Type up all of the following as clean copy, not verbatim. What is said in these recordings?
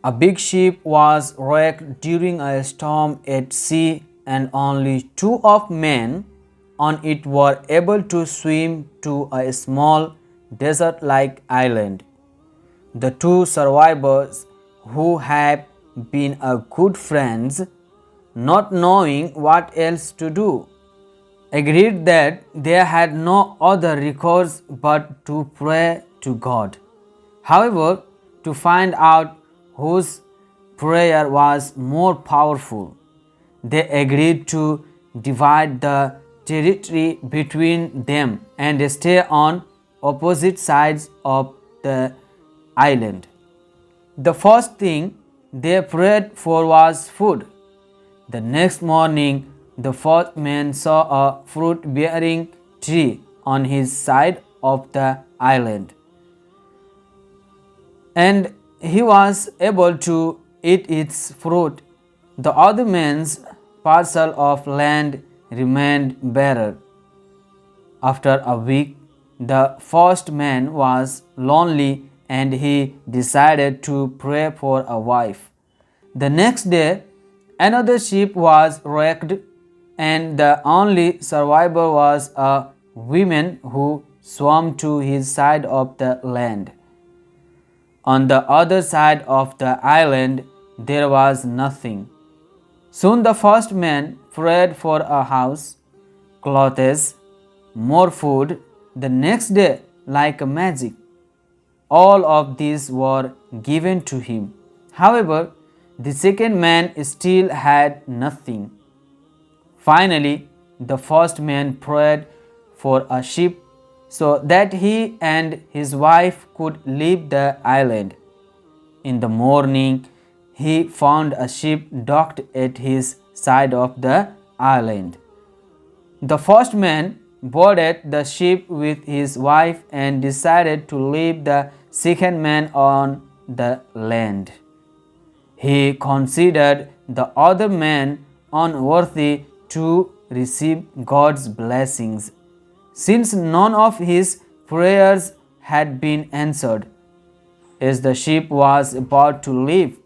A big ship was wrecked during a storm at sea, and only two of men on it were able to swim to a small desert-like island. The two survivors, who had been a good friends, not knowing what else to do, agreed that they had no other recourse but to pray to God. However, to find out whose prayer was more powerful, they agreed to divide the territory between them and stay on opposite sides of the island. The first thing they prayed for was food. The next morning, the fourth man saw a fruit bearing tree on his side of the island, and he was able to eat its fruit. The other man's parcel of land remained barren. After a week, the first man was lonely and he decided to pray for a wife. The next day, another ship was wrecked, and the only survivor was a woman who swam to his side of the land. On the other side of the island, there was nothing. Soon the first man prayed for a house, clothes, more food. The next day, like magic, all of these were given to him. However, the second man still had nothing. Finally, the first man prayed for a ship so that he and his wife could leave the island. In the morning, he found a ship docked at his side of the island. The first man boarded the ship with his wife and decided to leave the second man on the land. He considered the other man unworthy to receive God's blessings, since none of his prayers had been answered. As the ship was about to leave,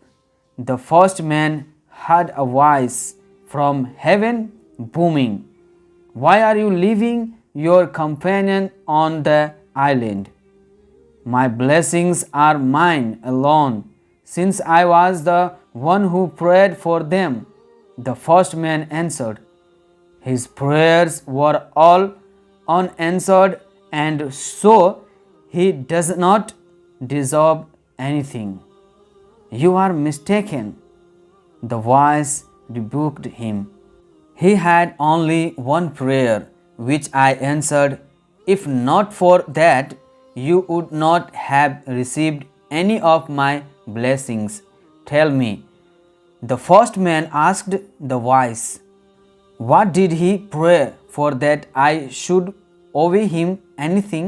the first man heard a voice from heaven booming, "Why are you leaving your companion on the island? My blessings are mine alone, since I was the one who prayed for them." The first man answered, "His prayers were all unanswered, and so he does not deserve anything." "You are mistaken," the voice rebuked him. "He had only one prayer, which I answered. If not for that, you would not have received any of my blessings. Tell me," the first man asked the voice, "what did he pray for that I should owe him anything?"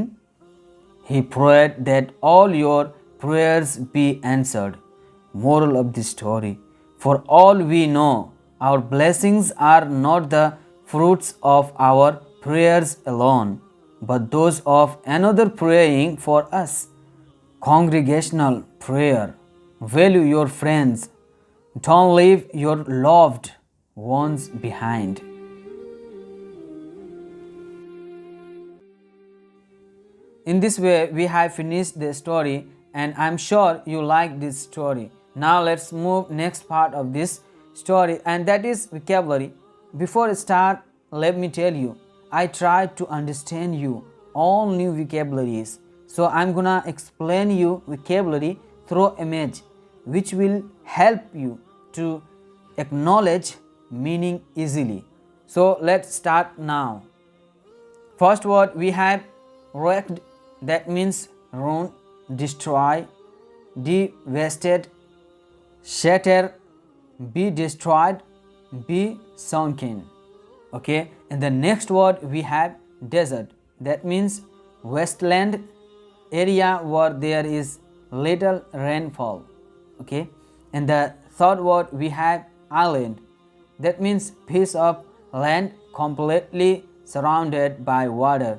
"He prayed that all your prayers be answered." Moral of the story: for all we know, our blessings are not the fruits of our prayers alone, but those of another praying for us. Congregational prayer: value your friends. Don't leave your loved ones behind. In this way, we have finished the story, and I'm sure you like this story. Now let's move next part of this story, and that is vocabulary. Before I start, let me tell you, I tried to understand you all new vocabularies. So I'm gonna explain you vocabulary through image, which will help you to acknowledge meaning easily. So let's start now. First word we have wrecked, that means ruin, destroy, devastate, shatter, be destroyed, be sunken. Okay, and the next word we have desert, that means wasteland, area where there is little rainfall. Okay, and the third word we have island, that means piece of land completely surrounded by water,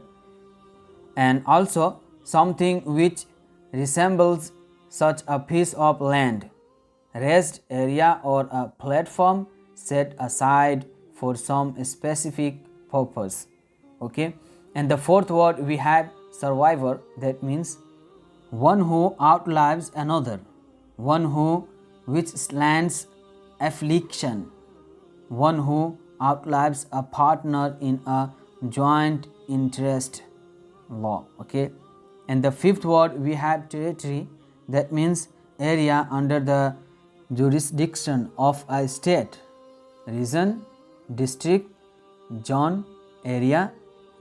and also something which resembles such a piece of land. raised area or a platform set aside for some specific purpose. Okay, and the fourth word we have survivor, that means one who outlives another, one who withstands affliction, one who outlives a partner in a joint interest law. Okay, and the fifth word we have territory, that means area under the jurisdiction of a state, region, district, zone, area,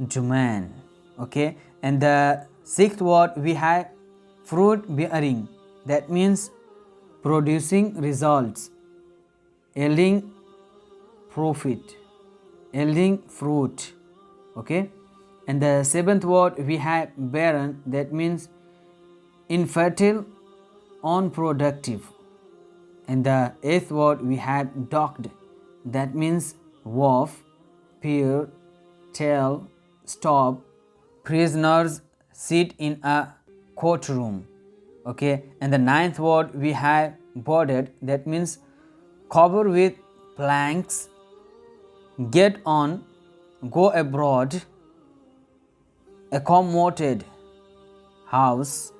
domain. Okay, and the sixth word we have fruit bearing, that means producing results, yielding profit, yielding fruit. Okay, and the seventh word we have barren, that means infertile, unproductive. And the eighth word we have docked, that means wharf, pier, tail, stop. Prisoners sit in a courtroom. Okay, and the ninth word we have boarded, that means cover with planks, get on, go abroad, accommodated, house,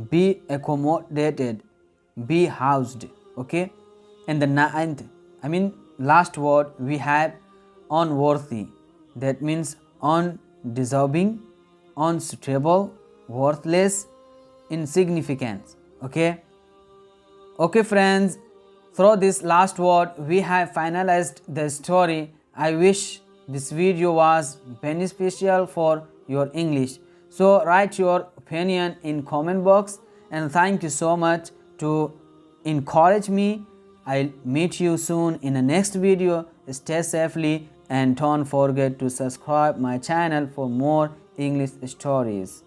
be accommodated, be housed. Okay, and the ninth, last word we have unworthy, that means undeserving, unsuitable, worthless, insignificant. Okay, friends, through this last word we have finalized the story. I wish this video was beneficial for your English. So write your opinion in comment box, and thank you so much to encourage me. I'll meet you soon in the next video. Stay safely and don't forget to subscribe my channel for more English stories.